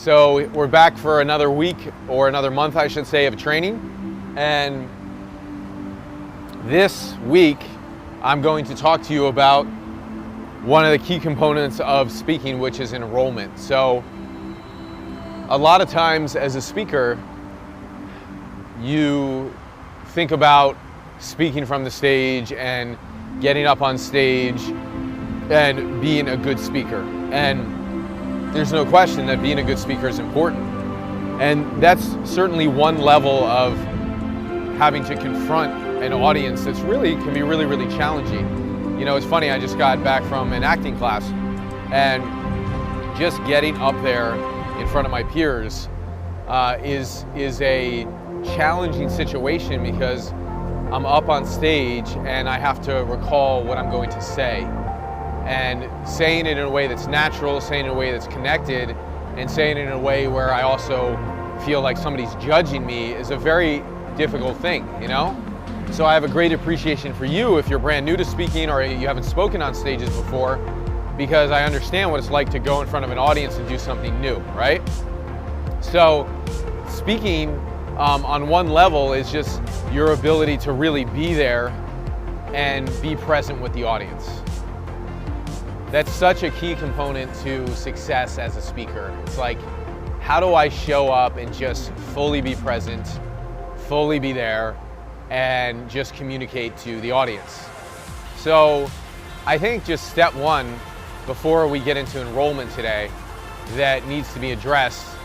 So we're back for another week, or another month I should say, of training. And this week I'm going to talk to you about one of the key components of speaking, which is enrollment. So a lot of times as a speaker, you think about speaking from the stage and getting up on stage and being a good speaker. And there's no question that being a good speaker is important. And that's certainly one level of having to confront an audience that's can be really challenging. You know, it's funny, I just got back from an acting class, and just getting up there in front of my peers is a challenging situation, because I'm up on stage and I have to recall what I'm going to say. And saying it in a way that's natural, saying it in a way that's connected, and saying it in a way where I also feel like somebody's judging me is a very difficult thing, you know? So I have a great appreciation for you if you're brand new to speaking or you haven't spoken on stages before, because I understand what it's like to go in front of an audience and do something new, right? So speaking on one level is just your ability to really be there and be present with the audience. That's such a key component to success as a speaker. It's like, how do I show up and just fully be present, fully be there, and just communicate to the audience? So I think just step one, before we get into enrollment today, that needs to be addressed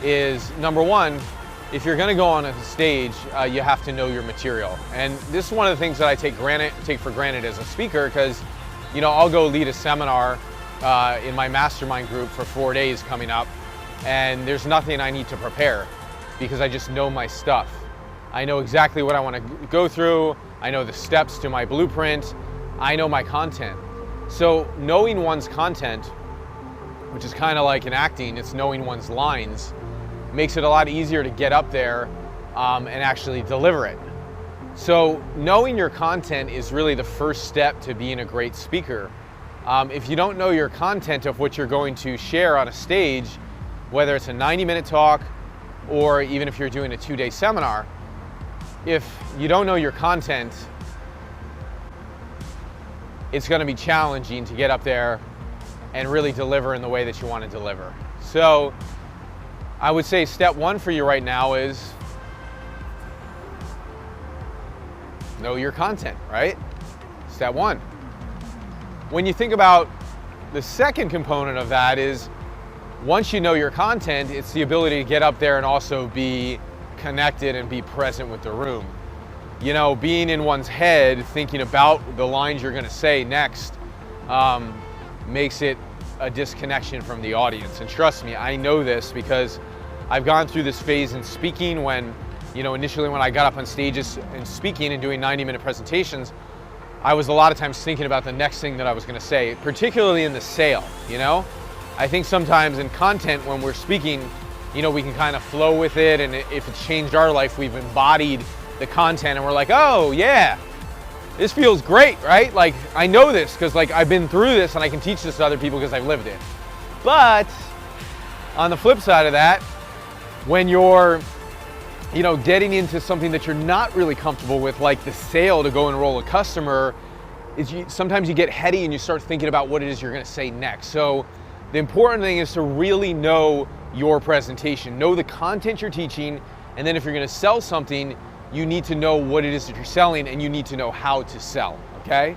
is, number one, if you're gonna go on a stage, you have to know your material. And this is one of the things that I take for granted as a speaker, because you know, I'll go lead a seminar in my mastermind group for 4 days coming up, and there's nothing I need to prepare because I just know my stuff. I know exactly what I want to go through. I know the steps to my blueprint. I know my content. So knowing one's content, which is kind of like in acting, it's knowing one's lines, makes it a lot easier to get up there and actually deliver it. So knowing your content is really the first step to being a great speaker. If you don't know your content of what you're going to share on a stage, whether it's a 90-minute talk or even if you're doing a 2-day seminar, if you don't know your content, it's going to be challenging to get up there and really deliver in the way that you want to deliver. So I would say step one for you right now is know your content, right? Step one. When you think about the second component of that is, once you know your content, it's the ability to get up there and also be connected and be present with the room. You know, being in one's head, thinking about the lines you're gonna say next, makes it a disconnection from the audience. And trust me, I know this because I've gone through this phase in speaking when, you know, initially when I got up on stages and speaking and doing 90-minute presentations, I was a lot of times thinking about the next thing that I was going to say, particularly in the sale, you know? I think sometimes in content when we're speaking, you know, we can kind of flow with it, and if it's changed our life, we've embodied the content and we're like, oh yeah, this feels great, right? Like, I know this because like I've been through this and I can teach this to other people because I've lived it. But on the flip side of that, when you're getting into something that you're not really comfortable with, like the sale to go enroll a customer, sometimes you get heady and you start thinking about what it is you're going to say next. So the important thing is to really know your presentation, know the content you're teaching, and then if you're going to sell something, you need to know what it is that you're selling, and you need to know how to sell, okay?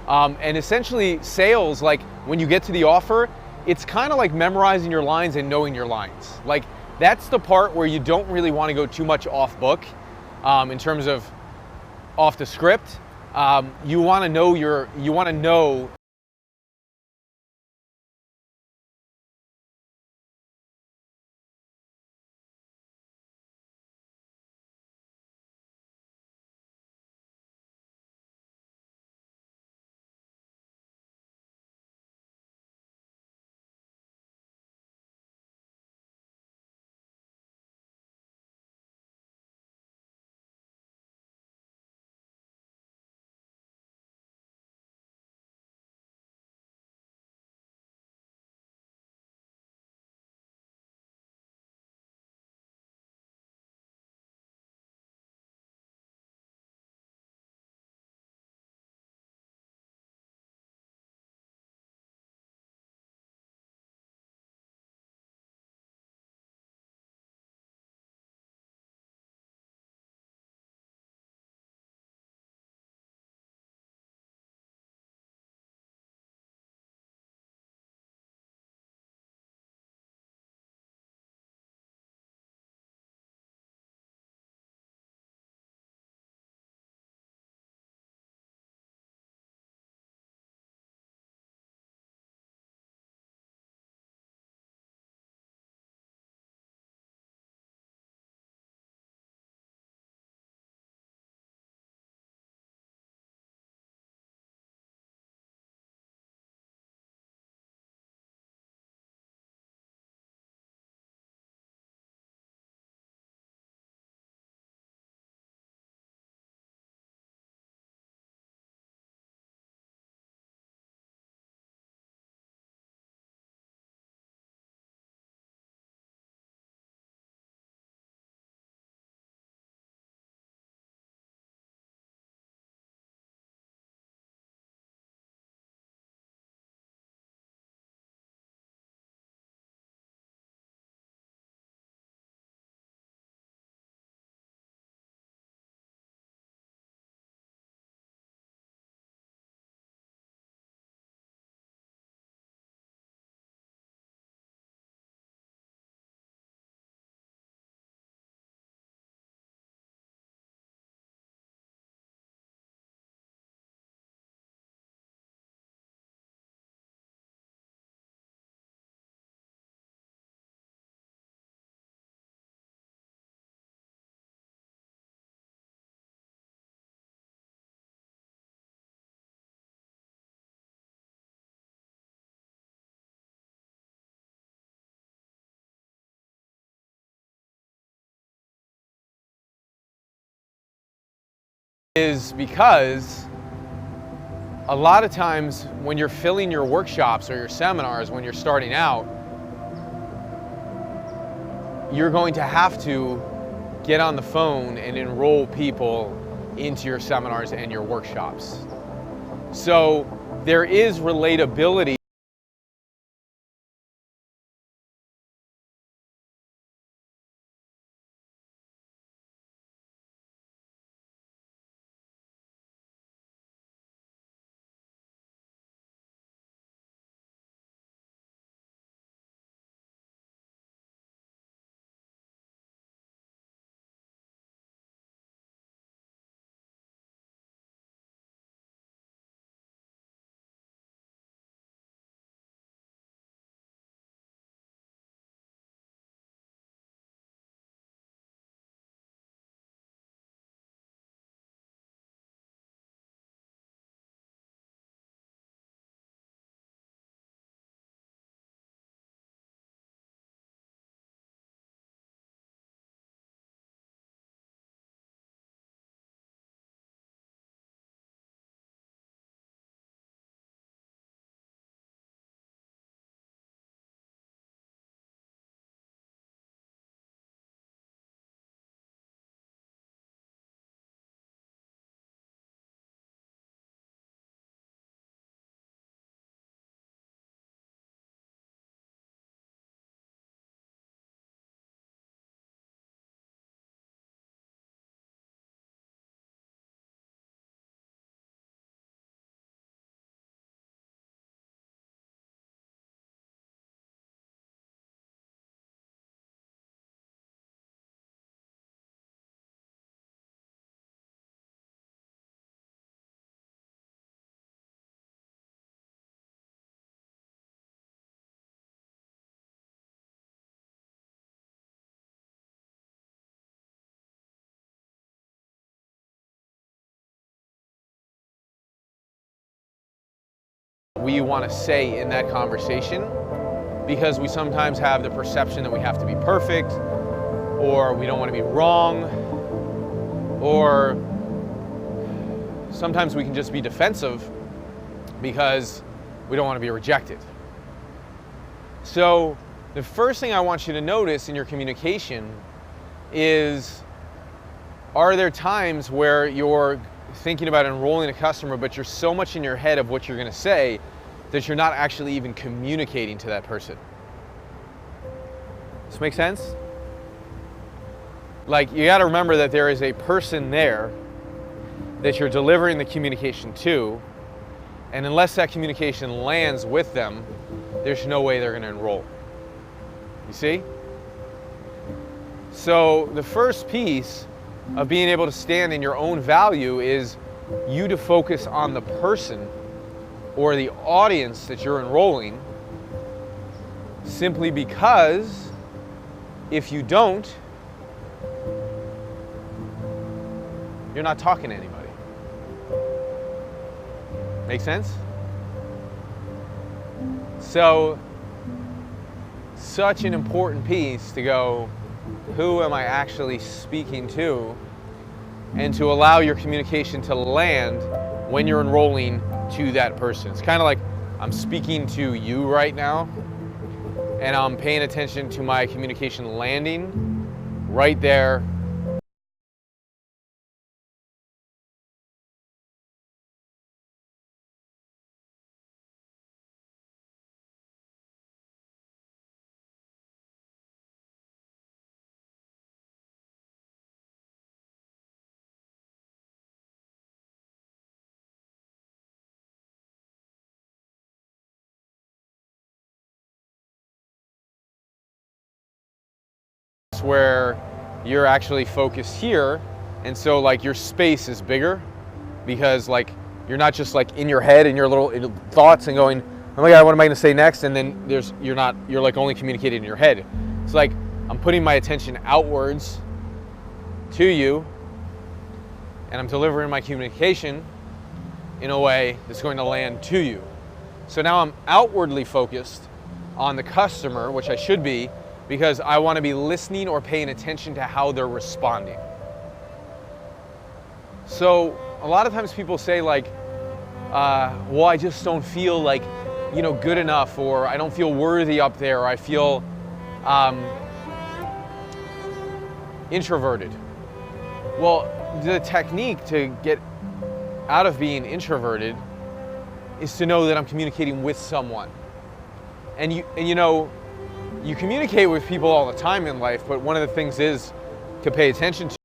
And essentially sales, like when you get to the offer, it's kind of like memorizing your lines and knowing your lines. Like, that's the part where you don't really want to go too much off book in terms of off the script. You want to know is because a lot of times when you're filling your workshops or your seminars, when you're starting out, you're going to have to get on the phone and enroll people into your seminars and your workshops. So there is relatability. We want to say in that conversation, because we sometimes have the perception that we have to be perfect, or we don't want to be wrong, or sometimes we can just be defensive because we don't want to be rejected. So the first thing I want you to notice in your communication is, are there times where you're thinking about enrolling a customer, but you're so much in your head of what you're going to say that you're not actually even communicating to that person? Does this make sense? Like, you got to remember that there is a person there that you're delivering the communication to, and unless that communication lands with them, there's no way they're going to enroll. You see? So the first piece of being able to stand in your own value is you to focus on the person or the audience that you're enrolling, simply because if you don't, you're not talking to anybody. Make sense? So, such an important piece to go, who am I actually speaking to? And to allow your communication to land when you're enrolling to that person. It's kind of like I'm speaking to you right now, and I'm paying attention to my communication landing right there. Where you're actually focused here, and so like your space is bigger, because like you're not just like in your head and your little thoughts and going, oh my god, what am I going to say next? And then you're like only communicating in your head. It's like I'm putting my attention outwards to you, and I'm delivering my communication in a way that's going to land to you. So now I'm outwardly focused on the customer, which I should be, because I want to be listening or paying attention to how they're responding. So a lot of times people say like, well, I just don't feel like, good enough, or I don't feel worthy up there, or I feel introverted. Well, the technique to get out of being introverted is to know that I'm communicating with someone. And you communicate with people all the time in life, but one of the things is to pay attention to.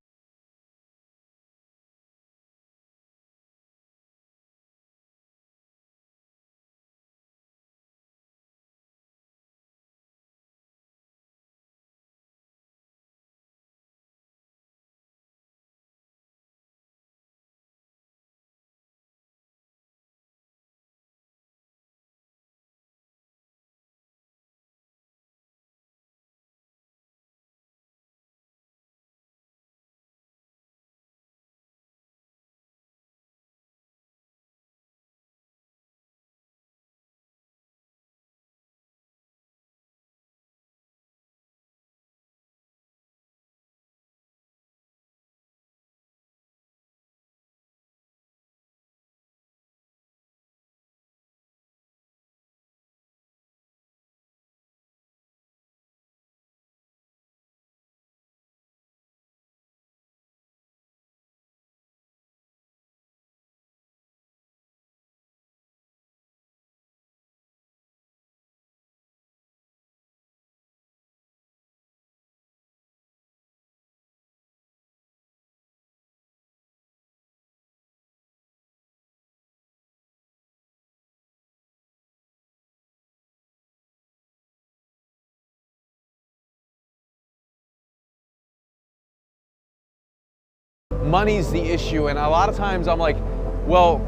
Money's the issue, and a lot of times I'm like, well,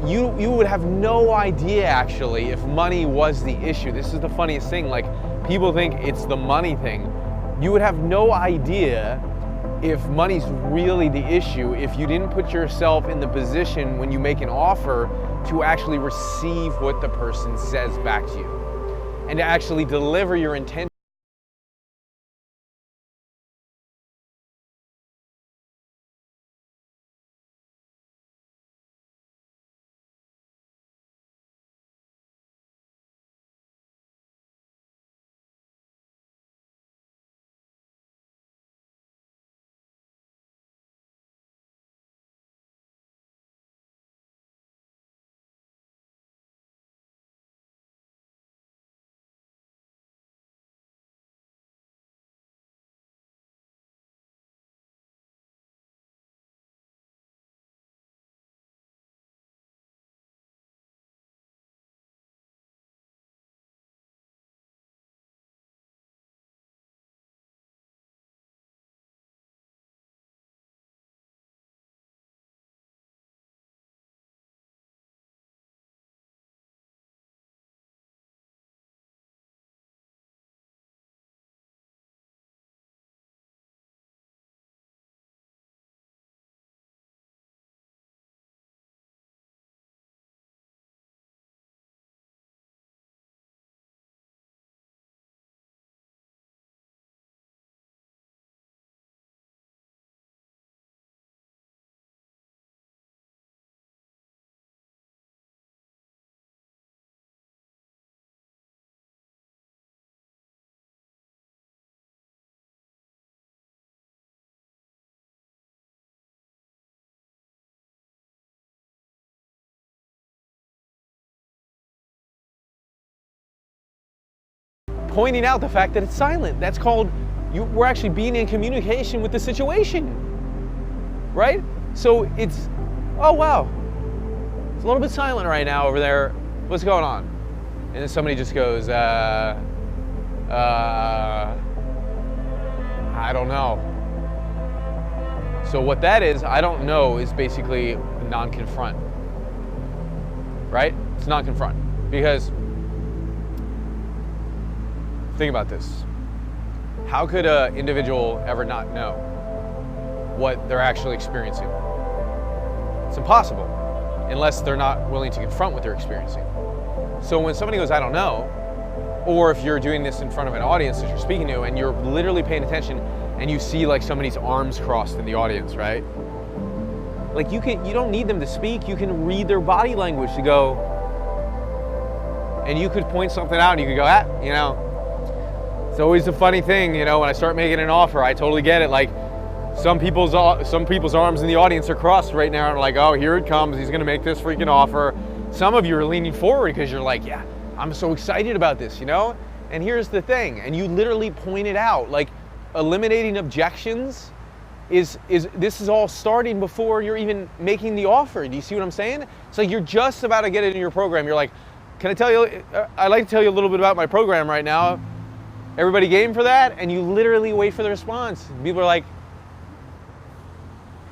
you would have no idea actually if money was the issue. This is the funniest thing, like people think it's the money thing. You would have no idea if money's really the issue if you didn't put yourself in the position when you make an offer to actually receive what the person says back to you and to actually deliver your intention. Pointing out the fact that it's silent. That's called, we're actually being in communication with the situation, right? So it's, oh wow, it's a little bit silent right now over there. What's going on? And then somebody just goes, I don't know. So what that is, I don't know, is basically non-confront, right? It's non-confront because think about this. How could an individual ever not know what they're actually experiencing? It's impossible unless they're not willing to confront what they're experiencing. So when somebody goes, I don't know, or if you're doing this in front of an audience that you're speaking to and you're literally paying attention and you see like somebody's arms crossed in the audience, right? Like you don't need them to speak. You can read their body language to go, and you could point something out and you could go, you know. It's always a funny thing, you know, when I start making an offer, I totally get it. Like some people's arms in the audience are crossed right now and like, oh, here it comes. He's going to make this freaking offer. Some of you are leaning forward because you're like, yeah, I'm so excited about this, you know? And here's the thing, and you literally pointed out, like, eliminating objections this is all starting before you're even making the offer. Do you see what I'm saying? It's like you're just about to get it in your program. You're like, can I tell you, I'd like to tell you a little bit about my program right now. Everybody game for that? And you literally wait for the response. People are like,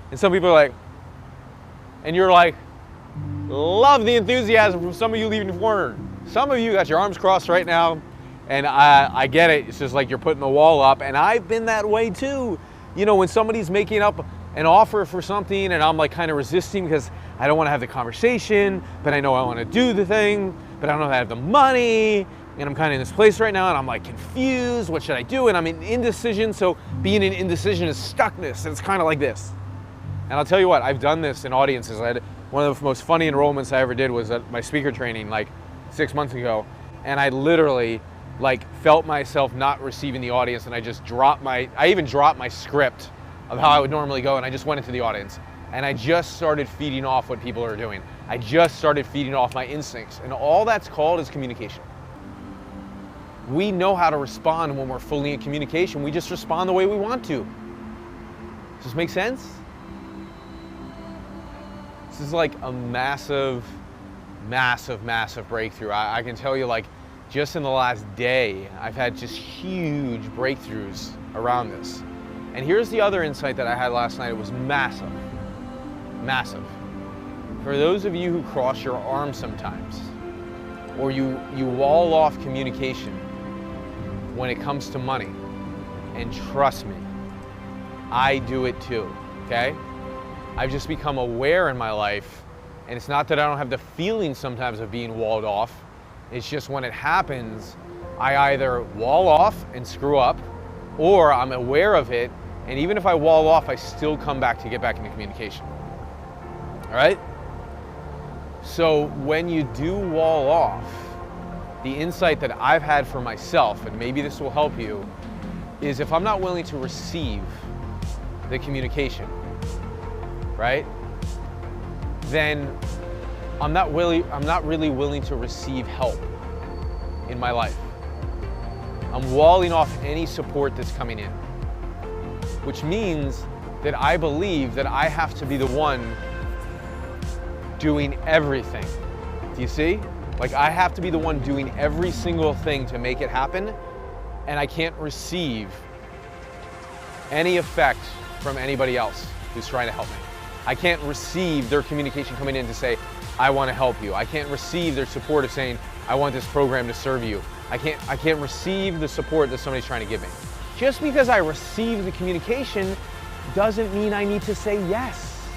and some people are like, and you're like, love the enthusiasm from some of you leaving forward. Some of you got your arms crossed right now, and I get it. It's just like you're putting the wall up, and I've been that way too. You know, when somebody's making up an offer for something, and I'm like kind of resisting because I don't want to have the conversation, but I know I want to do the thing, but I don't know if I have the money, and I'm kind of in this place right now, and I'm like confused. What should I do? And I'm in indecision. So being in indecision is stuckness, and it's kind of like this. And I'll tell you what, I've done this in audiences. One of the most funny enrollments I ever did was at my speaker training like 6 months ago, and I literally like felt myself not receiving the audience, and I even dropped my script of how I would normally go, and I just went into the audience, and I just started feeding off what people are doing. I just started feeding off my instincts, and all that's called is communication. We know how to respond when we're fully in communication. We just respond the way we want to. Does this make sense? This is like a massive, massive, massive breakthrough. I can tell you, like, just in the last day, I've had just huge breakthroughs around this. And here's the other insight that I had last night. It was massive, massive. For those of you who cross your arms sometimes, or you wall off communication when it comes to money, and trust me, I do it too, okay? I've just become aware in my life, and it's not that I don't have the feeling sometimes of being walled off. It's just when it happens, I either wall off and screw up, or I'm aware of it, and even if I wall off, I still come back to get back into communication. All right? So when you do wall off, the insight that I've had for myself, and maybe this will help you, is if I'm not willing to receive the communication, right? Then I'm not really willing to receive help in my life. I'm walling off any support that's coming in, which means that I believe that I have to be the one doing everything. Do you see? Like, I have to be the one doing every single thing to make it happen, and I can't receive any effect from anybody else who's trying to help me. I can't receive their communication coming in to say, I want to help you. I can't receive their support of saying, I want this program to serve you. I can't receive the support that somebody's trying to give me. Just because I receive the communication doesn't mean I need to say yes.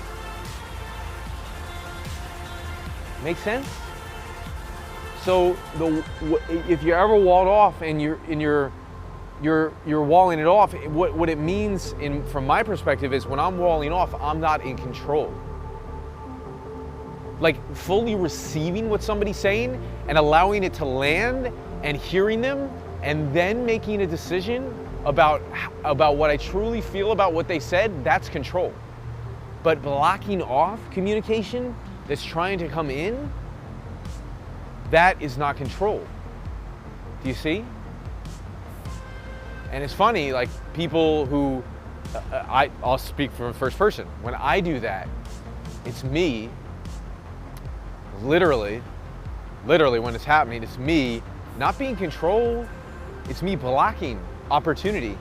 Make sense? So if you're ever walled off and you're walling it off, what it means from my perspective is when I'm walling off, I'm not in control. Like fully receiving what somebody's saying and allowing it to land and hearing them and then making a decision about what I truly feel about what they said, that's control. But blocking off communication that's trying to come in, that is not control. Do you see? And it's funny, like people who, I'll speak from first person. When I do that, it's me, literally when it's happening, it's me not being in control, it's me blocking opportunity,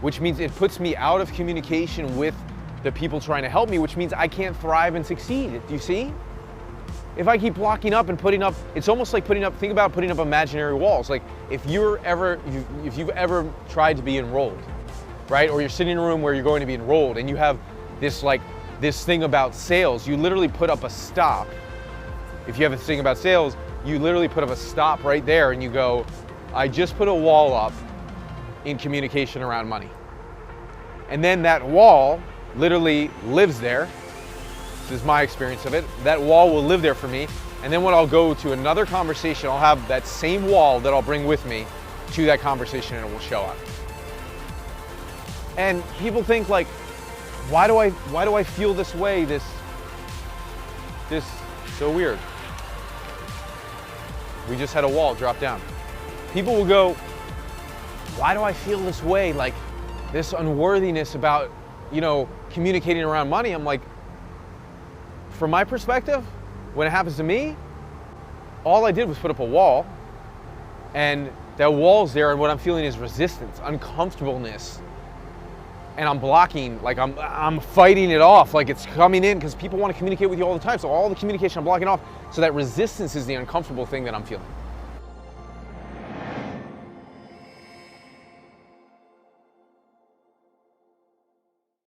which means it puts me out of communication with the people trying to help me, which means I can't thrive and succeed. Do you see? If I keep blocking up and putting up, it's almost like think about putting up imaginary walls. Like if you've ever tried to be enrolled, right? Or you're sitting in a room where you're going to be enrolled and you have this thing about sales, you literally put up a stop. If you have a thing about sales, you literally put up a stop right there and you go, I just put a wall up in communication around money. And then that wall literally lives there This is my experience of it. That wall will live there for me. And then when I'll go to another conversation, I'll have that same wall that I'll bring with me to that conversation, and it will show up. And people think like, why do I feel this way? This so weird. We just had a wall drop down. People will go, why do I feel this way? Like this unworthiness about, communicating around money. I'm like, from my perspective, when it happens to me, all I did was put up a wall, and that wall's there, and what I'm feeling is resistance, uncomfortableness, and I'm blocking, like I'm fighting it off, like it's coming in, because people want to communicate with you all the time, so all the communication I'm blocking off, so that resistance is the uncomfortable thing that I'm feeling.